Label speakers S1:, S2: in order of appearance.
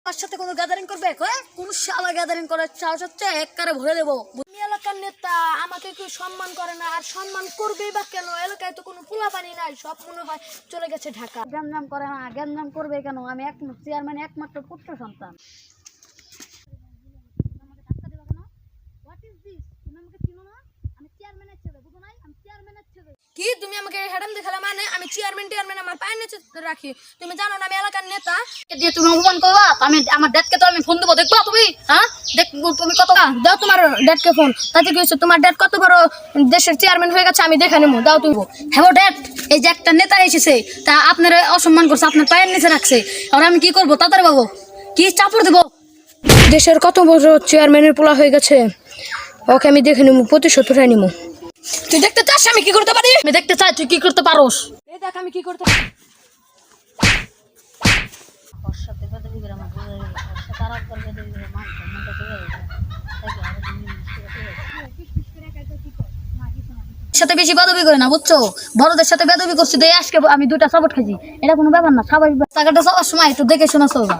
S1: আমার সাথে কোনো গ্যাদারিং করবে কোন শালা গ্যাদারিং করার সাহস হচ্ছে একবারে ভরে দেবো। এলাকার নেতা আমাকে কেউ সম্মান করে না, আর সম্মান করবেই বা কেন? এলাকায় তো কোনো পোলাপানি নাই, সব মনে হয় চলে গেছে ঢাকা। গ্যাঞ্জাম করে না, গ্যাঞ্জাম করবে কেন? আমি চেয়ারম্যান একমাত্র পুত্র সন্তান। কি তুমি আমাকে হেডাম দেখালা? মানে আমি চেয়ারম্যান আমার পায়ের নিচে রাখি? তুমি জানো না আমি এলাকার নেতা? দিয়ে তুমি অপমান করবা? আমি আমার ড্যাডকে তো আমি ফোন দেবো, দেখবা তুমি? হ্যাঁ দেখবো তুমি কত দাও তোমার ড্যাডকে ফোন। তাতে কি হয়েছে? তোমার ড্যাড কত বড় দেশের চেয়ারম্যান হয়ে গেছে, আমি দেখে নেবো। দাও তুমি। হ্যাঁ ড্যাড, এই যে একটা নেতা এসেছে, তা আপনারা অসম্মান করছে, আপনার পায়ের নিচে রাখছে, আর আমি কি করবো? তাড়াতাড়ি বাবু কি চাপড় দেবো? দেশের কত বড় চেয়ারম্যানের পোলা হয়ে গেছে, ওকে আমি দেখে নেবো, প্রতিশোধ উঠাই নেবো। তুই দেখতে চাস আমি কি করতে পারি? আমি দেখতে চাই তুই কি করতে পারোস। এই দেখ আমি কি করতে পারি। সাথে বেশি বেদবি করে না, বুঝছো? বড়দের সাথে বেদবি করছি, আজকে আমি 2টা সাপোর্ট খাইছি, এটা কোনো ব্যাপার না। স্বাভাবিক টাকাটা সবার সময় একটু দেখে শোনা চলবে।